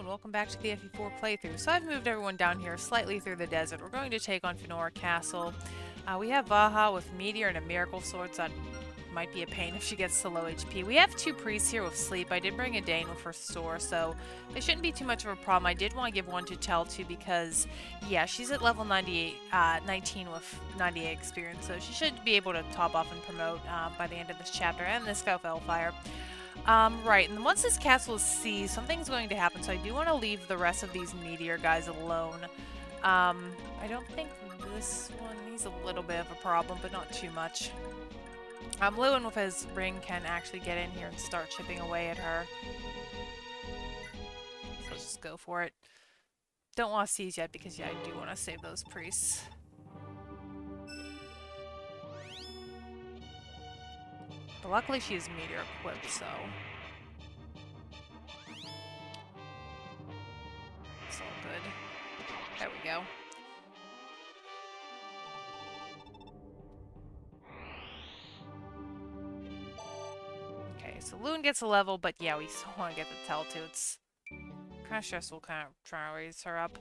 and welcome back to the FE4 playthrough. So I've moved everyone down here slightly through the desert. We're going to take on Fenora Castle. We have Vaha with Meteor and a Miracle Sword, so that might be a pain if she gets to low HP. We have two priests here with Sleep. I did bring a Dane with Restore, so it shouldn't be too much of a problem. I did want to give one to Tel too because, yeah, she's at level 98, 19 with 98 experience, so she should be able to top off and promote by the end of this chapter, and this guy with Hellfire. Right, and once this castle is seized, something's going to happen, so I do want to leave the rest of these meteor guys alone. I don't think this one, he's a little bit of a problem, but not too much. Lewin with his ring can actually get in here and start chipping away at her. So let's just go for it. Don't want to seize yet because, yeah, I do want to save those priests. But luckily she is meteor equipped, so it's all good. There we go. Okay, so Loon gets a level, but yeah, we still want to get the Tel too. It's kind of stressful kind of trying to raise her up.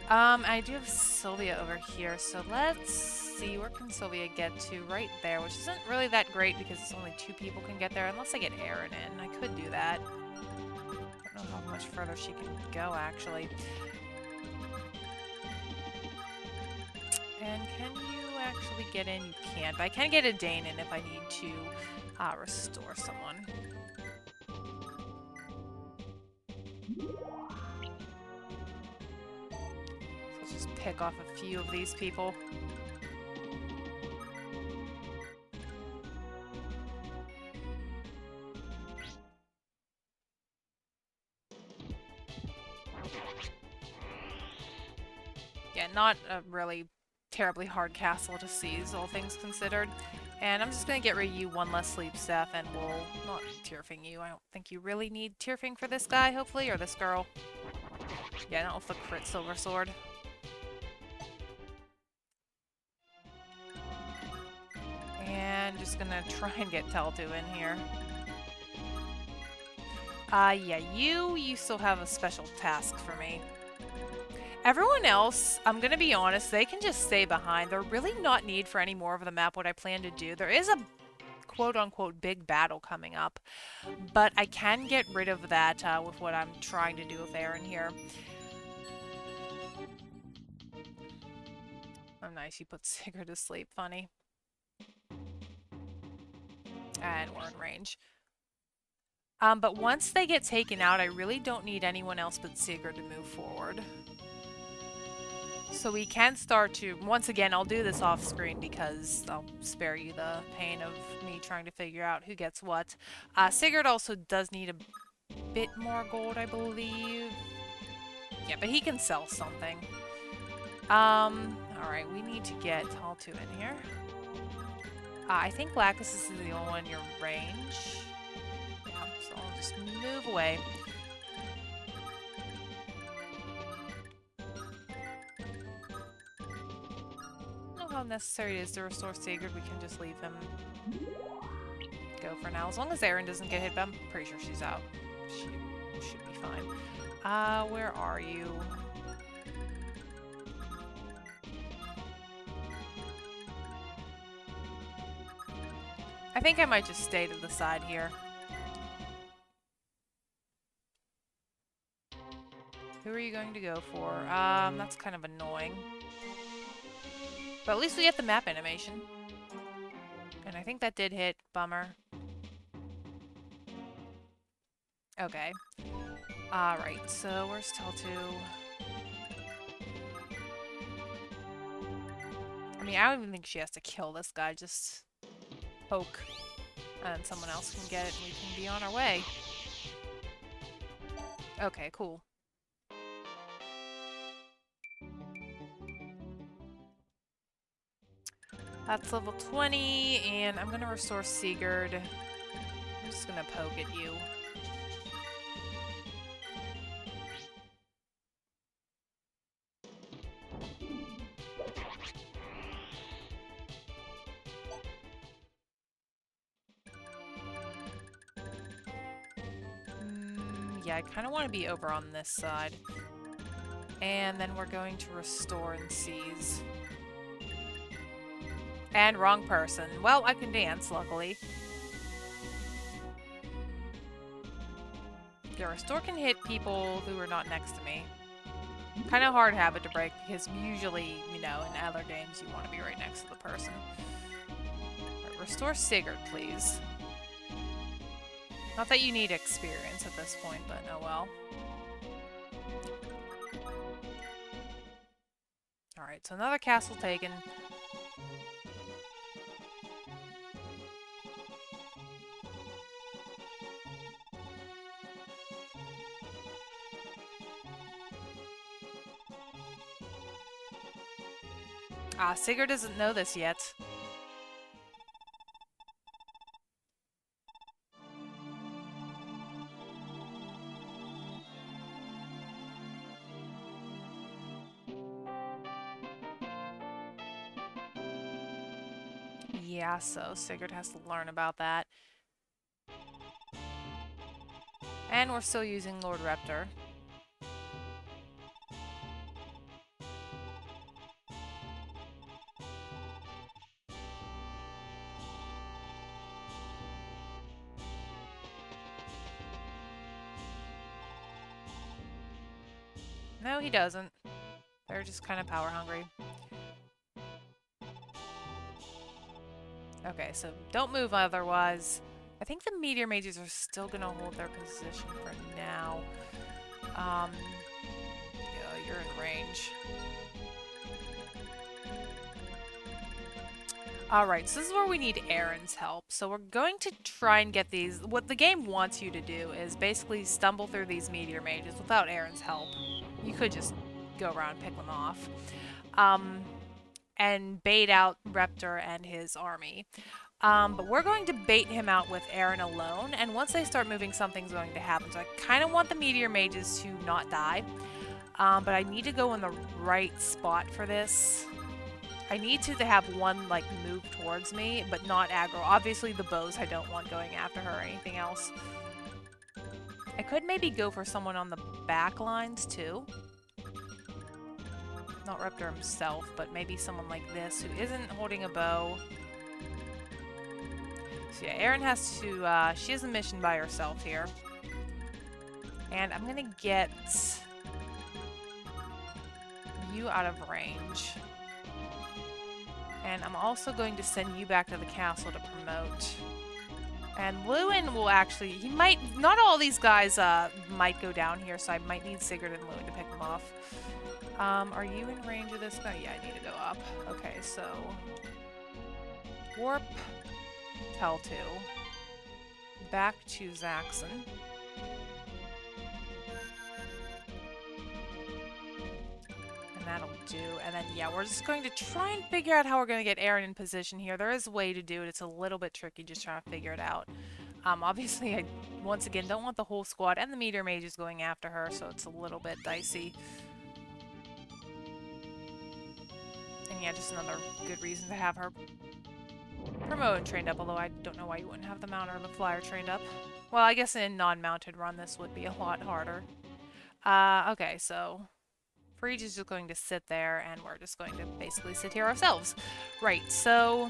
I do have Sylvia over here, so let's see, where can Sylvia get to? Right there, which isn't really that great because it's only 2 people can get there, unless I get Aaron in. I could do that. I don't know how much further she can go, actually. And can you actually get in? You can't, but I can get a Dane in if I need to restore someone. Pick off a few of these people. Yeah, not a really terribly hard castle to seize, all things considered. And I'm just gonna get rid of you, one less sleep staff, and we'll not Tearfing you. I don't think you really need Tearfing for this guy, hopefully, or this girl. Yeah, not with the crit silver sword. And just gonna try and get Teltu in here. Yeah, you still have a special task for me. Everyone else, I'm gonna be honest, they can just stay behind. They're really not need for any more of the map what I plan to do. There is a quote-unquote big battle coming up, but I can get rid of that with what I'm trying to do with Aaron here. Oh, nice, you put Sigurd to sleep. Funny. And we're in range. But once they get taken out, I really don't need anyone else but Sigurd to move forward. So we can start to... Once again, I'll do this off screen because I'll spare you the pain of me trying to figure out who gets what. Sigurd also does need a bit more gold, I believe. Yeah, but he can sell something. Alright, we need to get Taltu in here. I think Lacus is the only one in your range. Yeah, so I'll just move away. I don't know how necessary it is to restore Sigurd. We can just leave him go for now. As long as Erin doesn't get hit, but I'm pretty sure she's out. She should be fine. Where are you? I think I might just stay to the side here. Who are you going to go for? That's kind of annoying. But at least we get the map animation. And I think that did hit. Bummer. Okay. Alright, so where's Teltu? I mean, I don't even think she has to kill this guy, just poke. And someone else can get it and we can be on our way. Okay, cool. That's level 20, and I'm gonna restore Sigurd. I'm just gonna poke at you. yeah, I kind of want to be over on this side. And then we're going to restore and seize. And wrong person. Well, I can dance, luckily. Yeah, restore can hit people who are not next to me. Kind of hard habit to break because usually, you know, in other games you want to be right next to the person. Right, restore Sigurd, please. Not that you need experience at this point, but oh well. Alright, so another castle taken. Sigurd doesn't know this yet. Yeah, so Sigurd has to learn about that. And we're still using Lord Reptor. No, he doesn't. They're just kind of power hungry. Okay, so don't move otherwise. I think the meteor mages are still gonna hold their position for now. Yeah, you're in range. Alright, so this is where we need Aaron's help. So we're going to try and get these... What the game wants you to do is basically stumble through these meteor mages without Aaron's help. You could just go around and pick them off. And bait out Reptor and his army. But we're going to bait him out with Aaron alone, and once they start moving, something's going to happen. So I kind of want the meteor mages to not die, but I need to go in the right spot for this. I need to have one, like, move towards me, but not aggro. Obviously, the bows I don't want going after her or anything else. I could maybe go for someone on the back lines, too. Not Reptor himself, but maybe someone like this who isn't holding a bow. So yeah, Erin has to, she has a mission by herself here. And I'm gonna get you out of range. And I'm also going to send you back to the castle to promote. And Lewin will actually, he might, not all these guys might go down here, so I might need Sigurd and Lewin to pick them off. Are you in range of this guy? Yeah, I need to go up. Okay, so warp Tell2 back to Zaxxon. And that'll do. And then, yeah, we're just going to try and figure out how we're going to get Aaron in position here. There is a way to do it. It's a little bit tricky just trying to figure it out. Obviously, I, once again, don't want the whole squad and the meteor mages going after her, so it's a little bit dicey. And yeah, just another good reason to have her promoted and trained up, although I don't know why you wouldn't have the mount or the flyer trained up. Well, I guess in non-mounted run this would be a lot harder. Okay, so Frege is just going to sit there, and we're just going to basically sit here ourselves. Right, so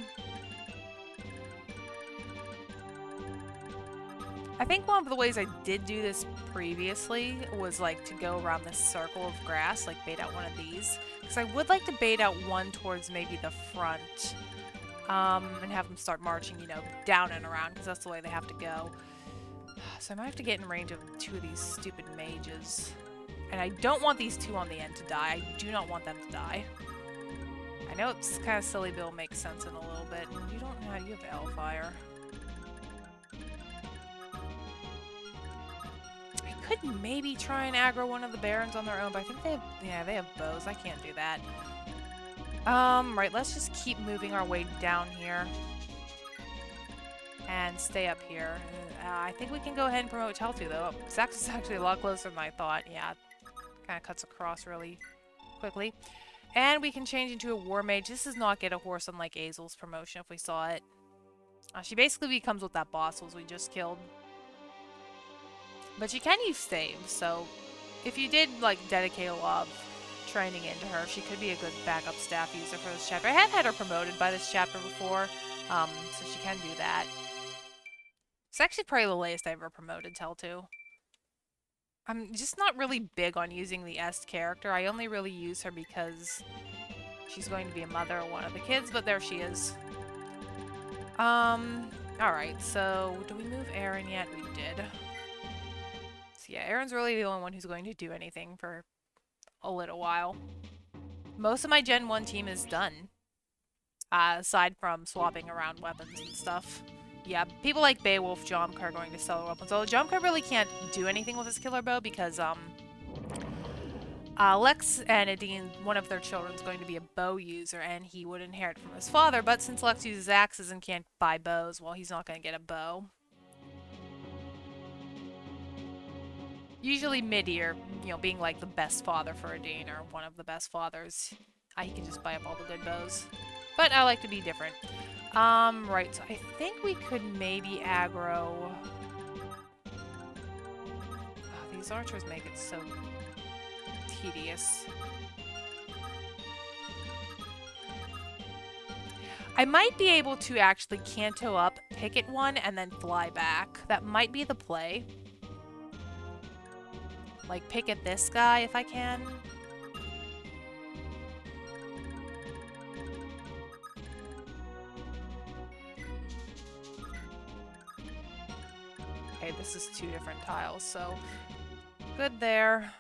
I think one of the ways I did do this previously was like to go around this circle of grass, like bait out one of these. Because I would like to bait out one towards maybe the front, and have them start marching, you know, down and around, because that's the way they have to go. So I might have to get in range of two of these stupid mages. And I don't want these two on the end to die. I do not want them to die. I know it's kind of silly, but it'll make sense in a little bit. You don't know, you have Hellfire. I could maybe try and aggro one of the barons on their own, but I think they have, yeah, they have bows. I can't do that. Right, let's just keep moving our way down here. And stay up here. I think we can go ahead and promote Tell2, though. Zax is actually a lot closer than I thought. Yeah, kind of cuts across really quickly. And we can change into a War Mage. This does not get a horse unlike Azel's promotion if we saw it. She basically becomes what that boss was we just killed. But you can use saves, so if you did like dedicate a lot of training into her, she could be a good backup staff user for this chapter. I have had her promoted by this chapter before, so she can do that. It's actually probably the latest I ever promoted Tell to. I'm just not really big on using the S character. I only really use her because she's going to be a mother of one of the kids, but there she is. Alright, so do we move Aaron yet? We did. So yeah, Aaron's really the only one who's going to do anything for a little while. Most of my Gen 1 team is done. Aside from swapping around weapons and stuff. Yeah, people like Beowulf, Jomka are going to sell their weapons. Although Jomka really can't do anything with his killer bow because, Lex and Adine, one of their children, is going to be a bow user, and he would inherit from his father. But since Lex uses axes and can't buy bows, well, he's not going to get a bow. Usually Midir, you know, being like the best father for Adine, or one of the best fathers, he can just buy up all the good bows. But I like to be different. Right, so I think we could maybe aggro... Oh, these archers make it so tedious. I might be able to actually canto up, picket one, and then fly back. That might be the play. Like, picket this guy if I can. Okay, this is 2 different tiles, so good there.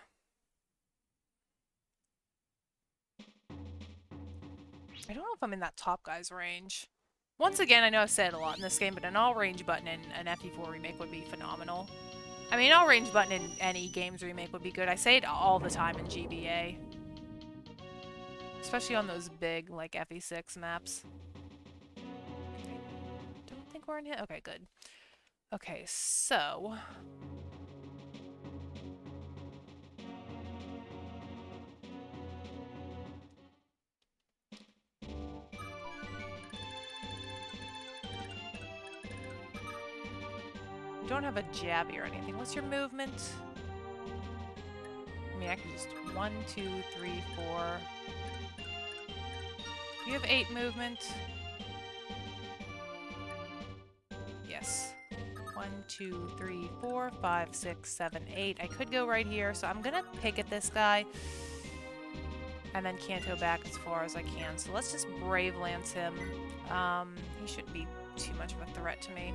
I don't know if I'm in that top guy's range. Once again, I know I've said it a lot in this game, but an all-range button in an FE4 remake would be phenomenal. I mean, an all-range button in any games remake would be good. I say it all the time in GBA. Especially on those big, like, FE6 maps. I don't think we're in here. Okay, good. Okay, so... You don't have a jabby or anything. What's your movement? I mean, I can just 1, 2, 3, 4. You have 8 movement. Yes. 1, 2, 3, 4, 5, 6, 7, 8. I could go right here, so I'm gonna pick at this guy. And then canto back as far as I can. So let's just Brave Lance him. He shouldn't be too much of a threat to me.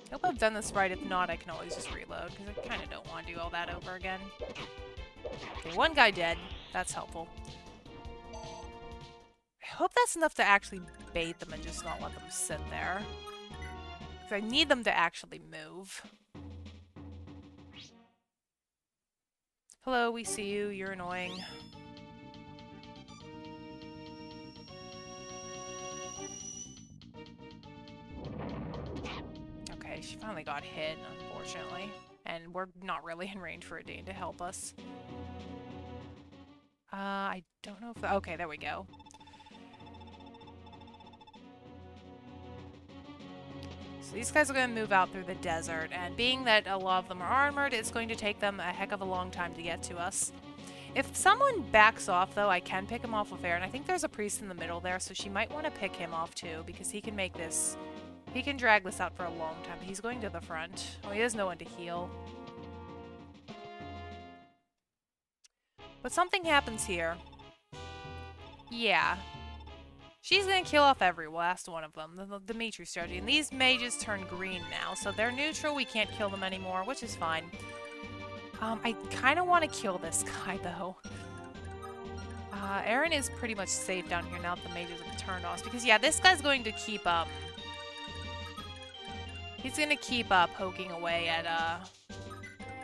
I hope I've done this right. If not, I can always just reload, because I kind of don't want to do all that over again. Okay, 1 guy dead. That's helpful. I hope that's enough to actually bait them and just not let them sit there. Because I need them to actually move. Hello, we see you. You're annoying. Okay, she finally got hit, unfortunately. And we're not really in range for Adine to help us. I don't know if... Okay, there we go. So these guys are going to move out through the desert, and being that a lot of them are armored, it's going to take them a heck of a long time to get to us. If someone backs off, though, I can pick him off with air, and I think there's a priest in the middle there, so she might want to pick him off, too, because he can make this... He can drag this out for a long time, but he's going to the front. Oh, he has no one to heal. But something happens here. Yeah. She's gonna kill off every last one of them, the Dimitri strategy. And these mages turn green now, so they're neutral, we can't kill them anymore, which is fine. I kind of want to kill this guy, though. Aaron is pretty much safe down here now that the mages have turned off. Because, yeah, this guy's going to keep, he's gonna keep, poking away at,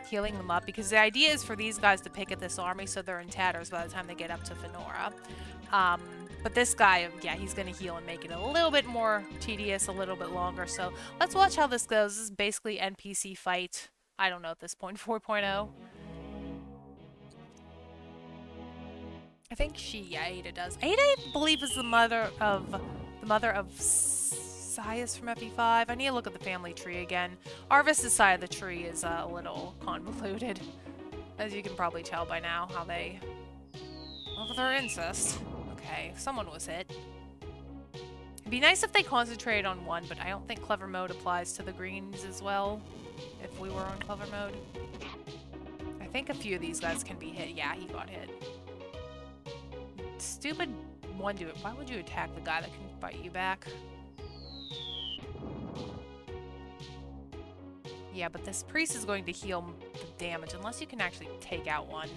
healing them up. Because the idea is for these guys to pick at this army so they're in tatters by the time they get up to Fenora. But this guy, yeah, he's gonna heal and make it a little bit more tedious, a little bit longer. So let's watch how this goes. This is basically NPC fight. I don't know at this point, 4.0. I think she, yeah, Ada does. Ada, I believe, is the mother of Sias from FE5. I need to look at the family tree again. Arvis's side of the tree is a little convoluted. As you can probably tell by now how they... Well, they're incest. Okay, someone was hit. It'd be nice if they concentrated on one, but I don't think clever mode applies to the greens as well. If we were on clever mode. I think a few of these guys can be hit. Yeah, he got hit. Stupid one dude. Why would you attack the guy that can fight you back? Yeah, but this priest is going to heal the damage unless you can actually take out one.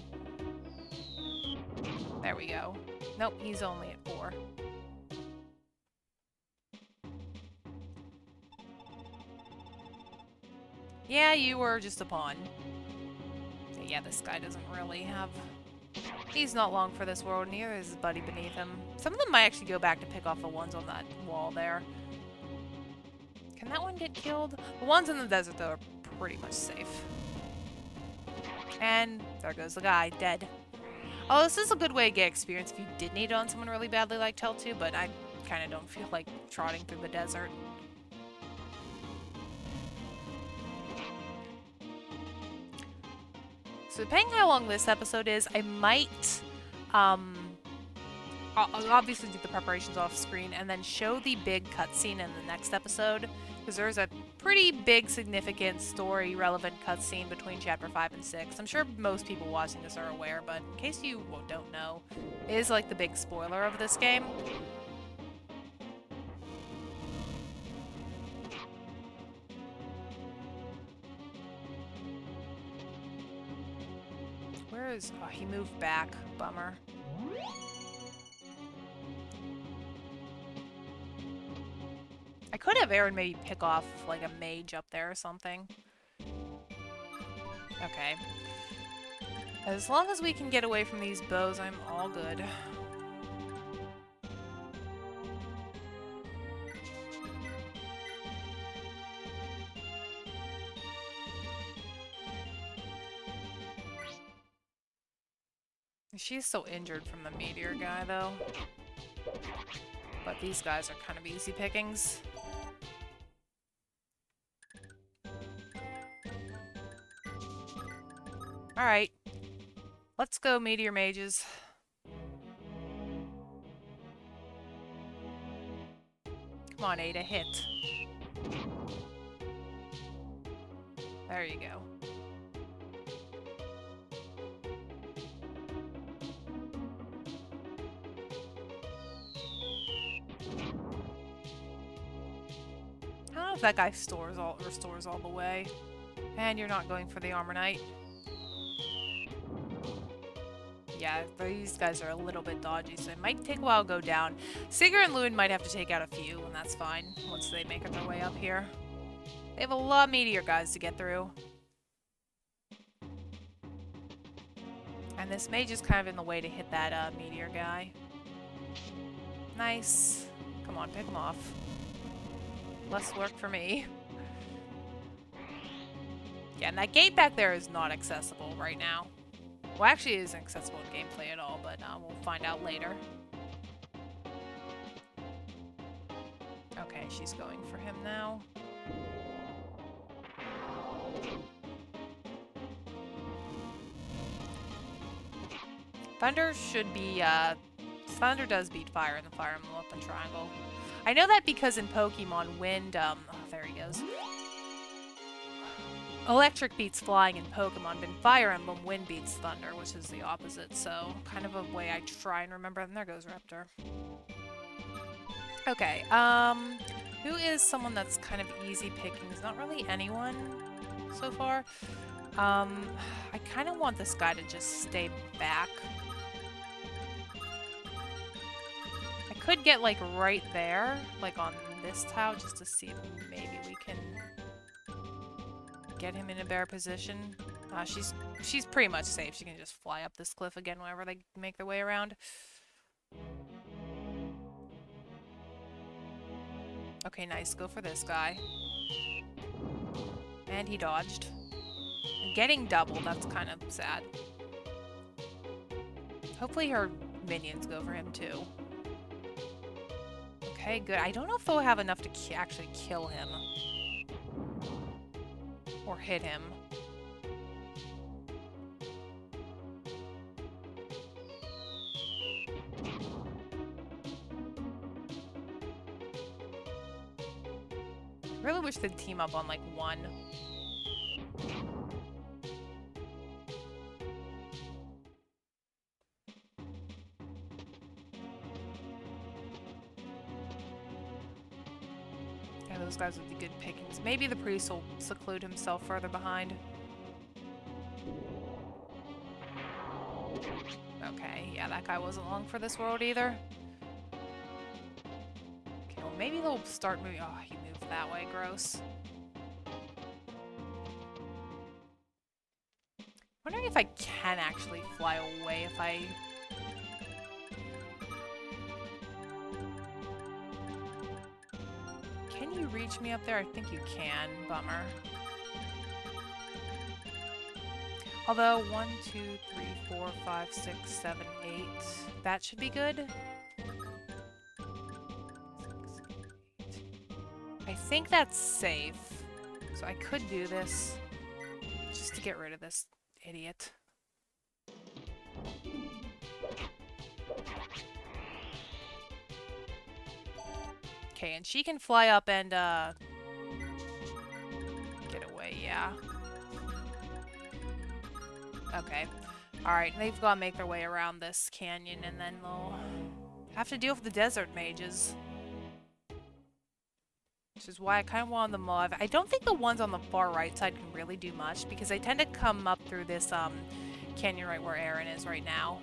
There we go. Nope, he's only at 4. Yeah, you were just a pawn. Yeah, this guy doesn't really have... He's not long for this world, neither is his buddy beneath him. Some of them might actually go back to pick off the ones on that wall there. Can that one get killed? The ones in the desert, though, are pretty much safe. And there goes the guy, dead. Oh, this is a good way to get experience if you did need it on someone really badly like Tell2, but I kind of don't feel like trotting through the desert. So depending how long this episode is, I might, I'll obviously do the preparations off screen and then show the big cutscene in the next episode, because there's a pretty big, significant, story-relevant cutscene between Chapter 5 and 6. I'm sure most people watching this are aware, but in case you don't know, it is like the big spoiler of this game. Where is... Oh, he moved back. Bummer. I could have Aaron maybe pick off, like, a mage up there or something. Okay. As long as we can get away from these bows, I'm all good. She's so injured from the meteor guy, though. But these guys are kind of easy pickings. Alright. Let's go, meteor mages. Come on, Ada, hit. There you go. I don't know if that guy restores all the way. And you're not going for the Armor Knight. Yeah, these guys are a little bit dodgy, so it might take a while to go down. Sigurd and Lewin might have to take out a few, and that's fine, once they make their way up here. They have a lot of meteor guys to get through. And this mage is kind of in the way to hit that meteor guy. Nice. Come on, pick him off. Less work for me. Yeah, and that gate back there is not accessible right now. Well, actually, it isn't accessible in gameplay at all, but we'll find out later. Okay, she's going for him now. Thunder should be, Thunder does beat Fire in the Fire Emblem Up and Triangle. I know that because in Pokemon, Wind, oh, there he goes. Electric beats flying in Pokemon, but in Fire Emblem, Wind beats Thunder, which is the opposite, so kind of a way I try and remember. And there goes Raptor. Okay, who is someone that's kind of easy pickings? Not really anyone so far. I kind of want this guy to just stay back. I could get, like, right there, like on this tile, just to see if maybe we can get him in a better position. She's pretty much safe. She can just fly up this cliff again whenever they make their way around. Okay, nice. Go for this guy. And he dodged. Getting double, that's kind of sad. Hopefully her minions go for him too. Okay, good. I don't know if they'll have enough to actually kill him. Or hit him. I really wish they'd team up on, like, one. Yeah, those guys would be good pickings. Maybe the priest will seclude himself further behind. Okay, yeah, that guy wasn't long for this world either. Okay, well, maybe they'll start moving. Oh, he moved that way. Gross. Wondering if I can actually fly away if I... Can you reach me up there? I think you can. Bummer. Although, 1, 2, 3, 4, 5, 6, 7, 8. That should be good. 6, 8. I think that's safe. So I could do this. Just to get rid of this idiot. Okay, and she can fly up and, get away, yeah. Okay. Alright, they've got to make their way around this canyon, and then they'll have to deal with the desert mages. Which is why I kind of want them all. I don't think the ones on the far right side can really do much, because they tend to come up through this, canyon right where Aaron is right now.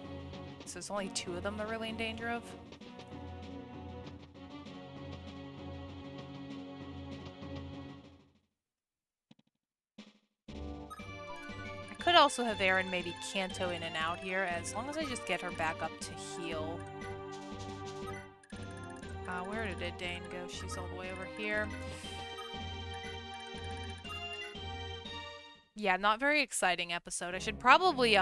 So there's only 2 of them they're really in danger of. I could also have Aaron maybe canto in and out here, as long as I just get her back up to heal. Where did Dane go? She's all the way over here. Yeah, not very exciting episode. I should probably,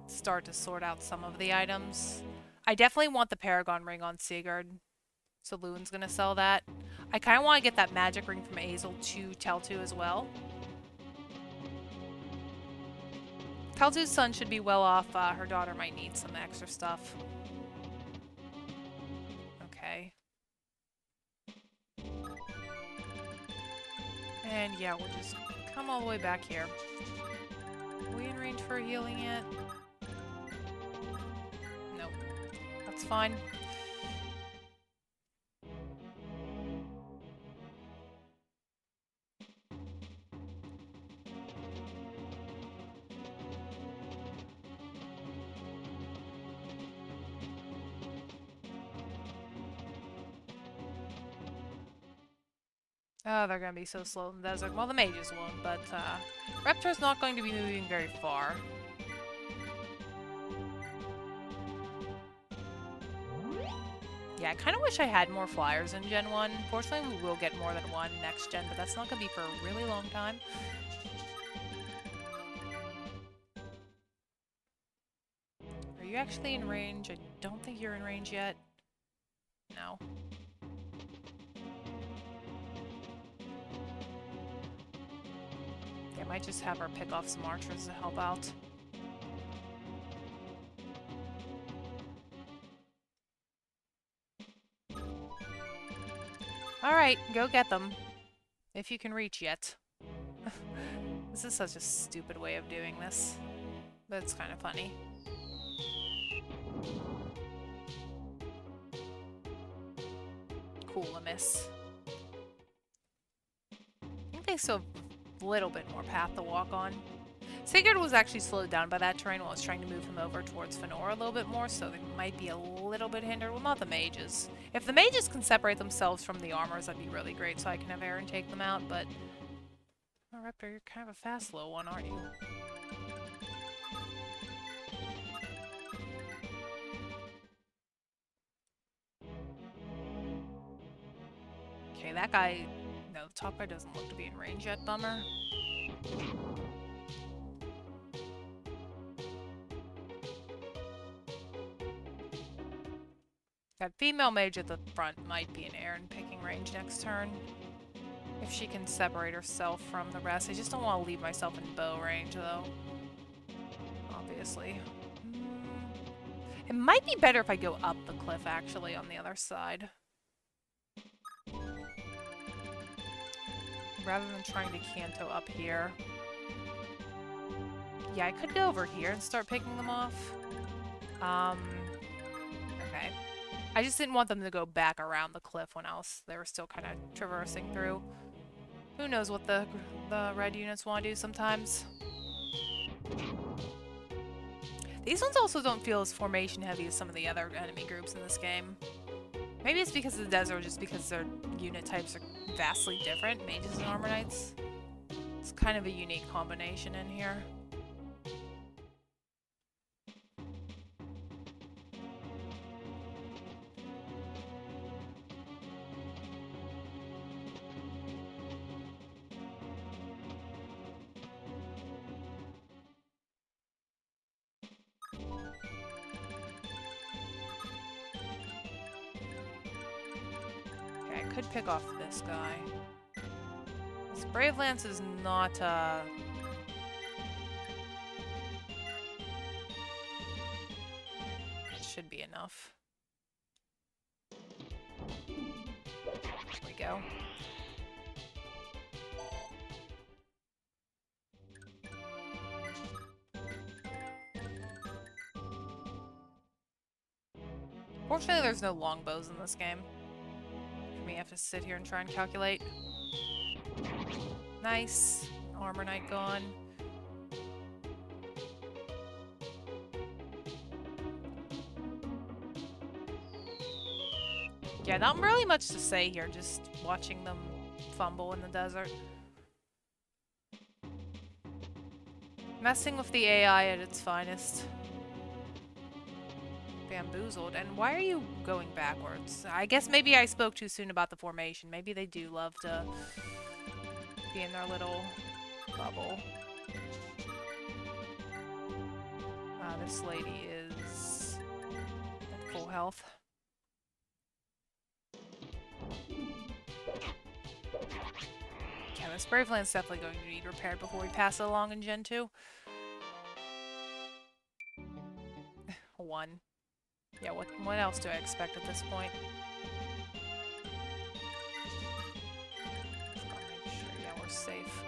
start to sort out some of the items. I definitely want the Paragon ring on Sigurd. So Loon's gonna sell that. I kind of want to get that magic ring from Azel to Teltu as well. Teltu's son should be well off. Her daughter might need some extra stuff. Okay. And yeah, we'll just come all the way back here. Are we in range for healing yet? Nope. That's fine. Oh, they're gonna be so slow in the desert. Well, the mages won't, but, Reptar's not going to be moving very far. Yeah, I kind of wish I had more flyers in Gen 1. Fortunately, we will get more than one next gen, but that's not gonna be for a really long time. Are you actually in range? I don't think you're in range yet. No. I might just have her pick off some archers to help out. Alright, go get them. If you can reach yet. This is such a stupid way of doing this. But it's kind of funny. Cool, a miss. I think they still have a little bit more path to walk on. Sigurd was actually slowed down by that terrain while I was trying to move him over towards Fëanor a little bit more, so they might be a little bit hindered. Well, not the mages. If the mages can separate themselves from the armors, that'd be really great, so I can have Aaron take them out, but... Oh, Raptor, you're kind of a fast little one, aren't you? Okay, that guy... No, the top guy doesn't look to be in range yet, bummer. That female mage at the front might be in Aaron picking range next turn. If she can separate herself from the rest. I just don't want to leave myself in bow range, though. Obviously. It might be better if I go up the cliff, actually, on the other side. Rather than trying to canto up here. Yeah, I could go over here and start picking them off. Okay. I just didn't want them to go back around the cliff when they were still kind of traversing through. Who knows what the red units want to do sometimes. These ones also don't feel as formation heavy as some of the other enemy groups in this game. Maybe it's because of the desert, or just because their unit types are vastly different, mages and armor knights. It's kind of a unique combination in here. Okay, I could pick off this guy. This Brave Lance is not, it should be enough. There we go. Fortunately, there's no longbows in this game. For me, I have to sit here and try and calculate. Nice. Armor Knight gone. Yeah, not really much to say here, just watching them fumble in the desert. Messing with the AI at its finest. Bamboozled. And why are you going backwards? I guess maybe I spoke too soon about the formation. Maybe they do love to be in their little bubble. This lady is at full health. Yeah, this Brave Land's definitely going to need repaired before we pass it along in Gen 2. 1. Yeah, what else do I expect at this point? Just gotta make sure, yeah, we're safe.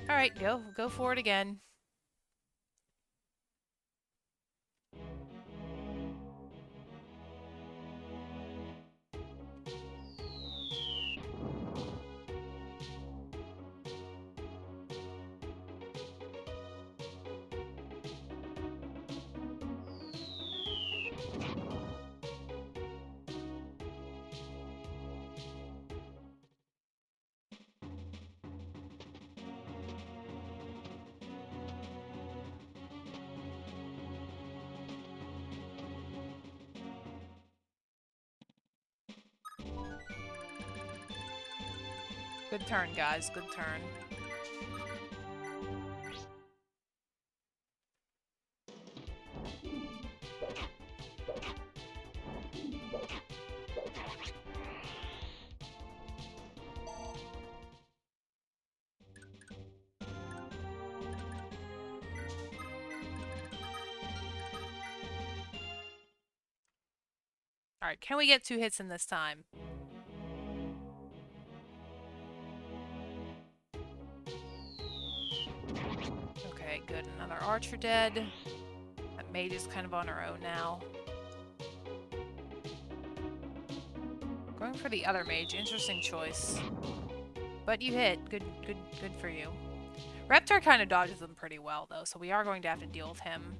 Alright, go for it again. Good turn, guys. Good turn. Alright, can we get 2 hits in this time? Okay, good. Another archer dead. That mage is kind of on her own now. Going for the other mage. Interesting choice. But you hit. Good for you. Reptar kind of dodges them pretty well, though, so we are going to have to deal with him.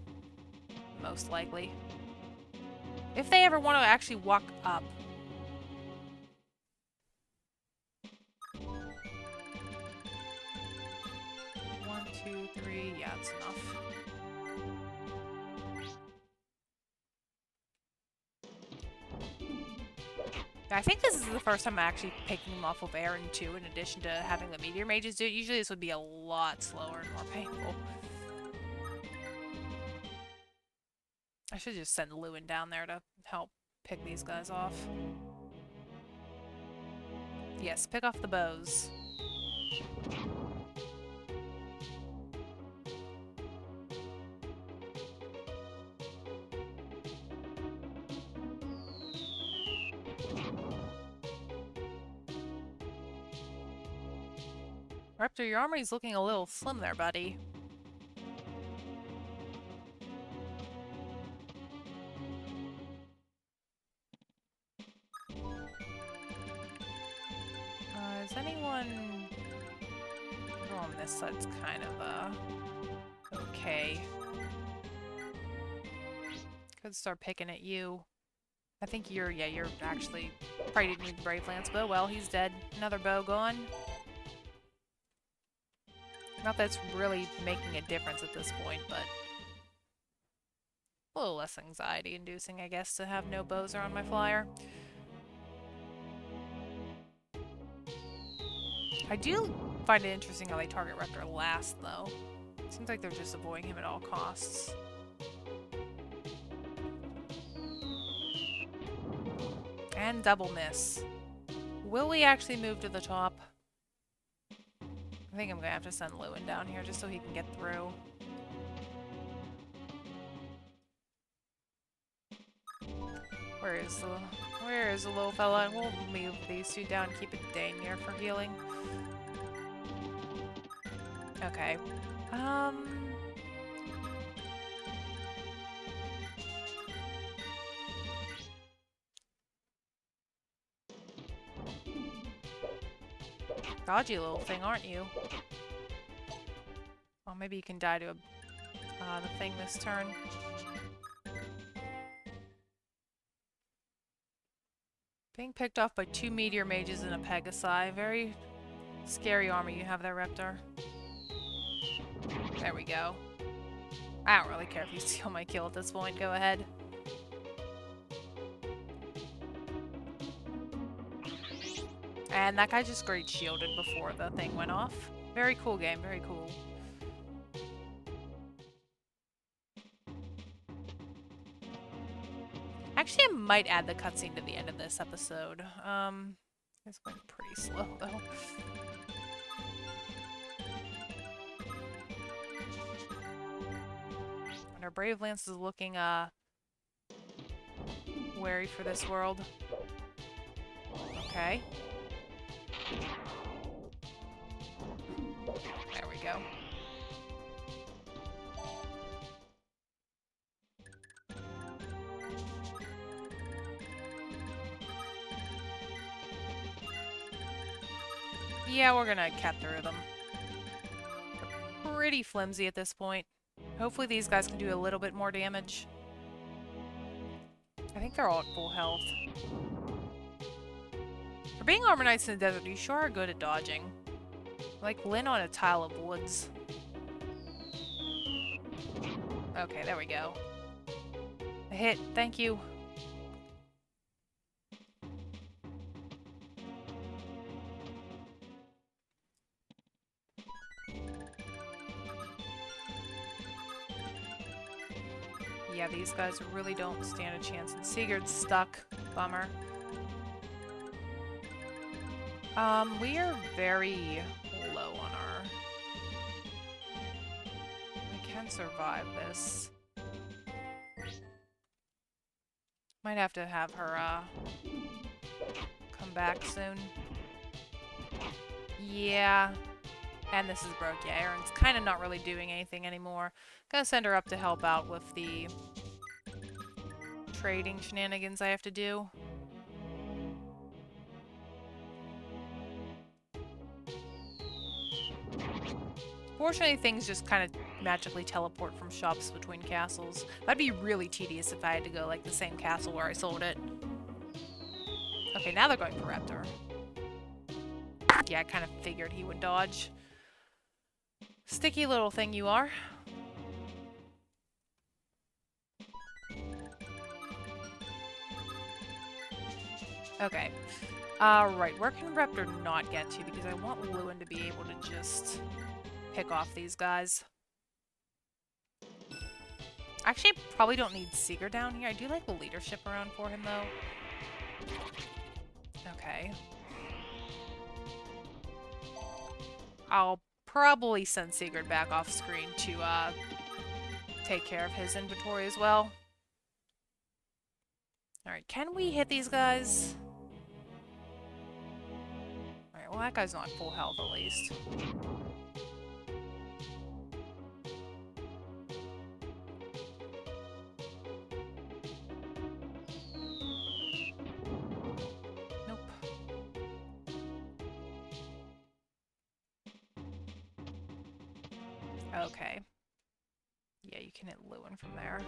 Most likely. If they ever want to actually walk up. One, two, three. Yeah, that's enough. I think this is the first time I'm actually picking them off with Aaron too, in addition to having the meteor mages do it. Usually this would be a lot slower and more painful. I should just send Lewin down there to help pick these guys off. Yes, pick off the bows. Raptor, your armory's looking a little slim there, buddy. Is anyone... on this side's kind of, okay. Could start picking at you. I think you're actually... probably didn't need the Brave Lance, but well, he's dead. Another bow gone. Not that it's really making a difference at this point, but... a little less anxiety-inducing, I guess, to have no bows around my flyer. I do find it interesting how they target Raptor last, though. Seems like they're just avoiding him at all costs. And double miss. Will we actually move to the top? I think I'm gonna have to send Lewin down here just so he can get through. Where is the little fella? We'll move these two down, keep it dang near for healing. Okay. Dodgy little thing, aren't you? Oh, maybe you can die to the thing this turn. Being picked off by 2 Meteor Mages and a Pegasi. Very scary army you have there, Reptar. There we go. I don't really care if you steal my kill at this point. Go ahead. And that guy just great shielded before the thing went off. Very cool game, very cool. Actually, I might add the cutscene to the end of this episode. It's going pretty slow, though. And our Brave Lance is looking, wary for this world. Okay. There we go. Yeah, we're gonna cut through them. They're pretty flimsy at this point. Hopefully these guys can do a little bit more damage. I think they're all at full health. For being Armor Knights in the desert, you sure are good at dodging. Like Lynn on a tile of woods. Okay, there we go. A hit, thank you. Yeah, these guys really don't stand a chance. And Sigurd's stuck. Bummer. We are very low on our... We can survive this. Might have to have her, come back soon. Yeah. And this is broke. Yeah, Erin's kind of not really doing anything anymore. Gonna send her up to help out with the trading shenanigans I have to do. Fortunately, things just kind of magically teleport from shops between castles. That'd be really tedious if I had to go, like, the same castle where I sold it. Okay, now they're going for Raptor. Yeah, I kind of figured he would dodge. Sticky little thing you are. Okay. Right, where can Raptor not get to? Because I want Lewin to be able to just pick off these guys. Actually, I probably don't need Seeger down here. I do like the leadership around for him, though. Okay. I'll probably send Sigurd back off screen to take care of his inventory as well. Alright, can we hit these guys? Alright, well that guy's not full health at least. Nope. Okay. Yeah, you can hit Lewin from there.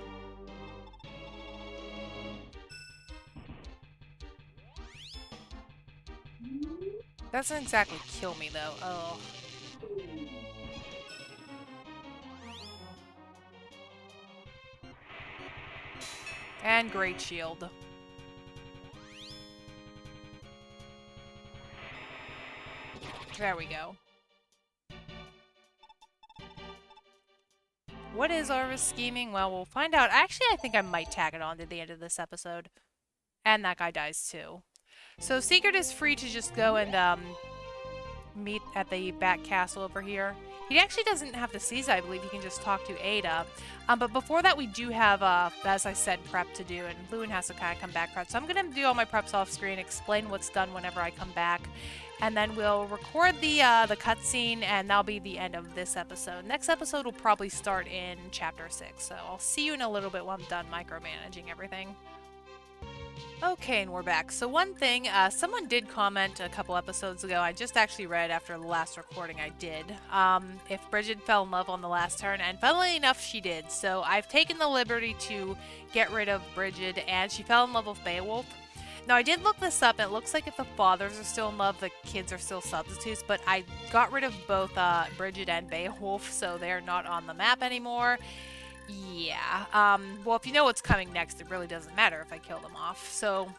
Doesn't exactly kill me though. Oh. And Great Shield. There we go. What is Arvis scheming? Well, we'll find out. Actually, I think I might tag it on to the end of this episode. And that guy dies too. So Sigurd is free to just go and meet at the back castle over here. He actually doesn't have to seize, I believe. He can just talk to Ada. But before that, we do have, as I said, prep to do. And Lewin has to kind of come back prep. So I'm going to do all my preps off screen, explain what's done whenever I come back. And then we'll record the cutscene, and that'll be the end of this episode. Next episode will probably start in Chapter 6. So I'll see you in a little bit when I'm done micromanaging everything. Okay, and we're back. So one thing, someone did comment a couple episodes ago, I just actually read after the last recording I did, if Bridget fell in love on the last turn, and funnily enough, she did. So I've taken the liberty to get rid of Bridget, and she fell in love with Beowulf. Now, I did look this up, and it looks like if the fathers are still in love, the kids are still substitutes, but I got rid of both Bridget and Beowulf, so they're not on the map anymore. Yeah, well, if you know what's coming next, it really doesn't matter if I kill them off. So,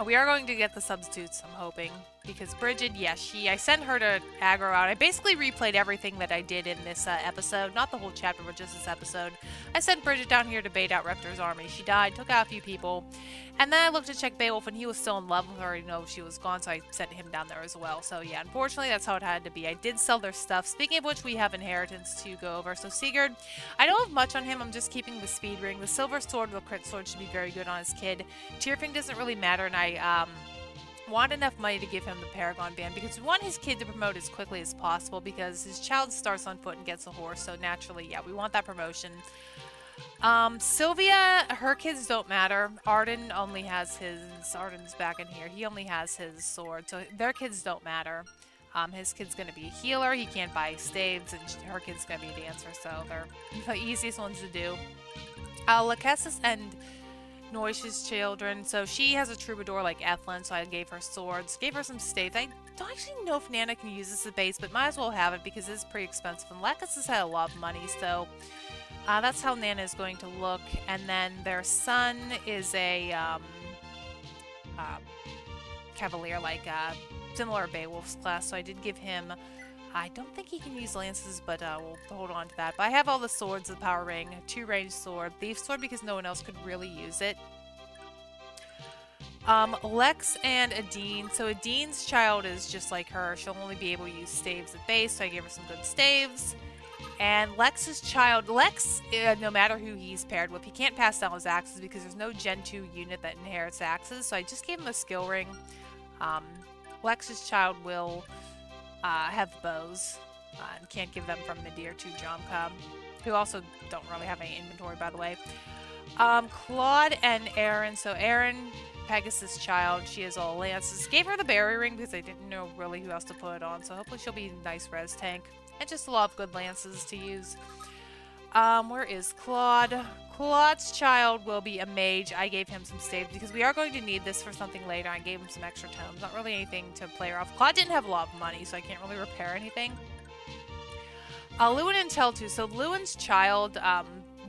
we are going to get the substitutes, I'm hoping. Because Bridget, yeah, I sent her to aggro out. I basically replayed everything that I did in this episode. Not the whole chapter, but just this episode. I sent Bridget down here to bait out Reptor's army. She died, took out a few people. And then I looked to check Beowulf, and he was still in love with her. You know, she was gone, so I sent him down there as well. So yeah, unfortunately, that's how it had to be. I did sell their stuff. Speaking of which, we have inheritance to go over. So Sigurd, I don't have much on him. I'm just keeping the speed ring. The silver sword, the crit sword should be very good on his kid. Tearfing doesn't really matter, and I want enough money to give him the Paragon band because we want his kid to promote as quickly as possible because his child starts on foot and gets a horse, so naturally, yeah, we want that promotion. Sylvia, her kids don't matter. Arden's back in here. He only has his sword, so their kids don't matter. His kid's gonna be a healer. He can't buy staves, and her kid's gonna be a dancer, so they're the easiest ones to do. Lachesis and Noish's children. So she has a troubadour like Ethlyn, so I gave her swords, gave her some staves. I don't actually know if Nana can use this as a base, but might as well have it because it's pretty expensive. And Lachesis has had a lot of money, so that's how Nana is going to look. And then their son is a cavalier, like similar to Beowulf's class, so I did give him. I don't think he can use lances, but we'll hold on to that. But I have all the swords, the power ring, 2-range sword, thief sword because no one else could really use it. Lex and Adine. So Adine's child is just like her. She'll only be able to use staves at base, so I gave her some good staves. And Lex's child, no matter who he's paired with, he can't pass down his axes because there's no Gen 2 unit that inherits axes, so I just gave him a skill ring. Lex's child will have bows and can't give them from Midir to Jomka, who also don't really have any inventory, by the way. Claude and Erin. So Erin, Pegasus' child, she has all lances. Gave her the barrier ring because I didn't know really who else to put it on, so hopefully she'll be a nice res tank. And just a lot of good lances to use. Where is Claude? Claude's child will be a mage. I gave him some staves because we are going to need this for something later. I gave him some extra tomes. Not really anything to play her off. Claude didn't have a lot of money, so I can't really repair anything. Lewin and Teltu. So Lewin's child,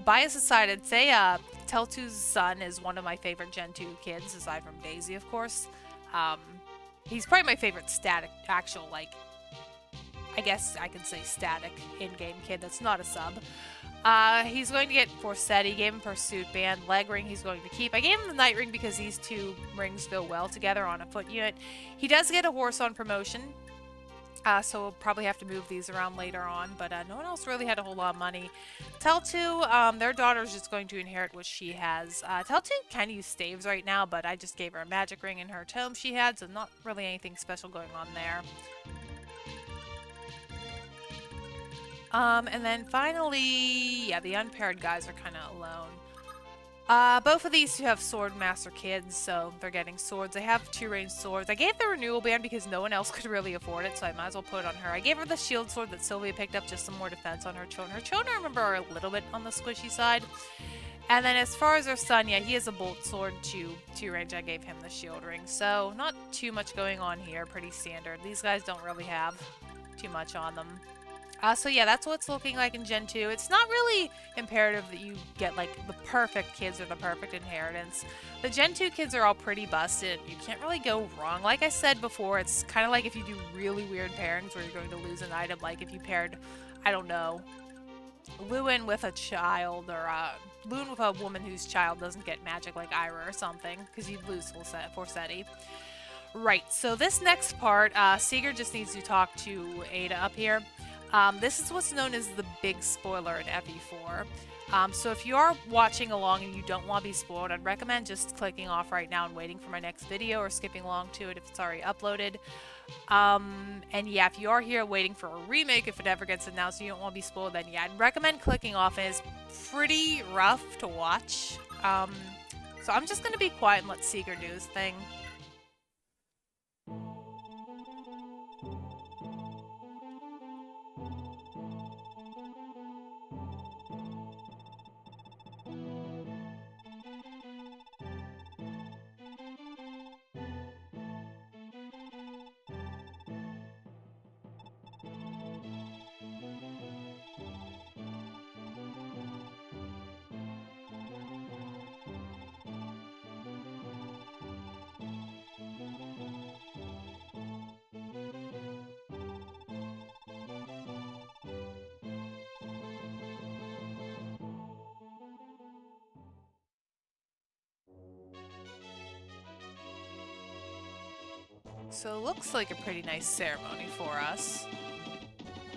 bias aside, I'd say Teltu's son is one of my favorite Gen 2 kids, aside from Daisy, of course. He's probably my favorite actual, like, I guess I can say static in-game kid that's not a sub. He's going to get Forsetti, gave him Pursuit Band, Leg Ring he's going to keep. I gave him the Night Ring because these two rings go well together on a foot unit. He does get a horse on promotion, so we'll probably have to move these around later on, but no one else really had a whole lot of money. Tell2, their daughter's just going to inherit what she has. Tell2 kind of use staves right now, but I just gave her a magic ring in her tome she had, so not really anything special going on there. And then finally, yeah, the unpaired guys are kind of alone. Both of these two have sword master kids, so they're getting swords. They have 2 ranged swords. I gave the renewal band because no one else could really afford it, so I might as well put it on her. I gave her the shield sword that Sylvia picked up, just some more defense on her children. Her children, I remember, are a little bit on the squishy side. And then as far as her son, yeah, he has a bolt sword, 2 range. I gave him the shield ring. So not too much going on here, pretty standard. These guys don't really have too much on them. So yeah, that's what it's looking like in Gen 2. It's not really imperative that you get like the perfect kids or the perfect inheritance. The Gen 2 kids are all pretty busted. You can't really go wrong. Like I said before, it's kind of like if you do really weird pairings where you're going to lose an item, like if you paired, I don't know, Lewin with a child, or Lewin with a woman whose child doesn't get magic, like Ira or something, because you'd lose Forsetti. Right, so this next part, Seeger just needs to talk to Ada up here. This is what's known as the big spoiler in FE4. So if you are watching along and you don't want to be spoiled, I'd recommend just clicking off right now and waiting for my next video, or skipping along to it if it's already uploaded. And yeah, if you are here waiting for a remake, if it ever gets announced and you don't want to be spoiled, then yeah, I'd recommend clicking off. It's pretty rough to watch. So I'm just going to be quiet and let Seeger do his thing. So it looks like a pretty nice ceremony for us.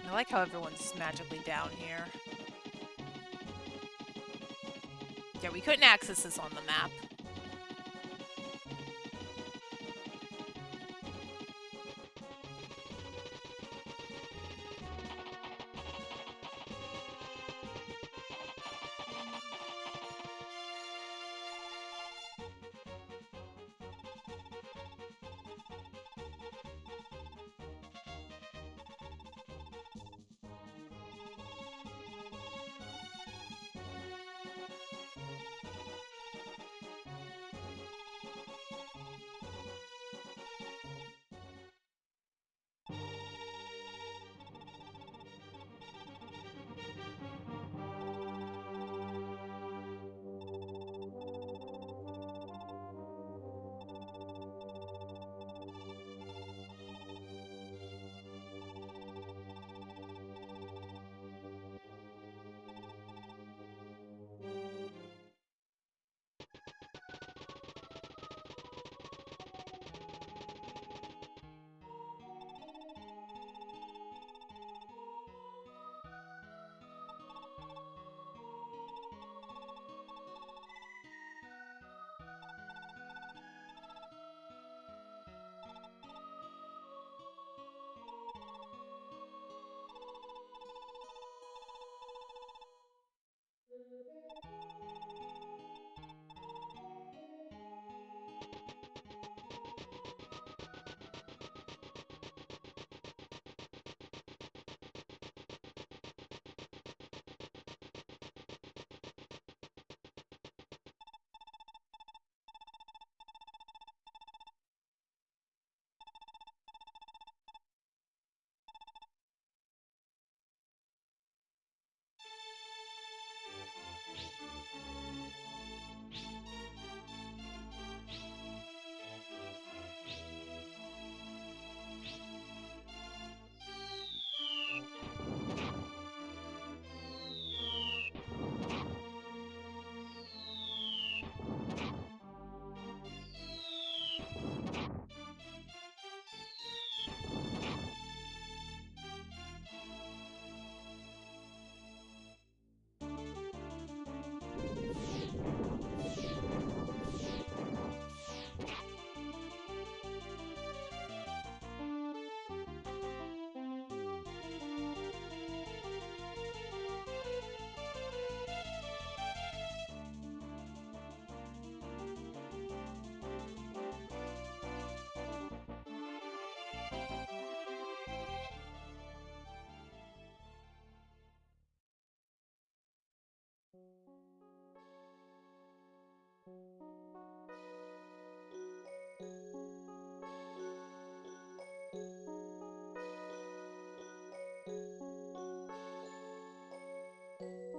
I like how everyone's magically down here. Yeah, we couldn't access this on the map. What?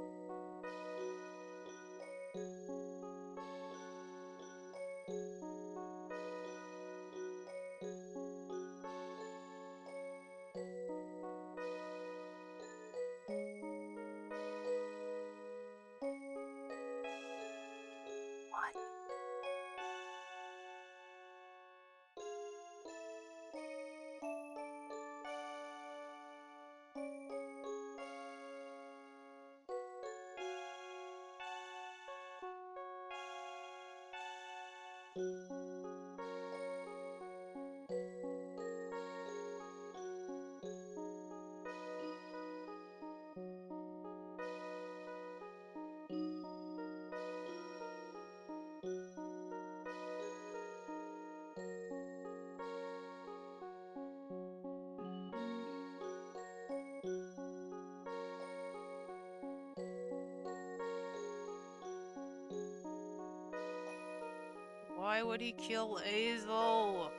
Why would he kill Azel?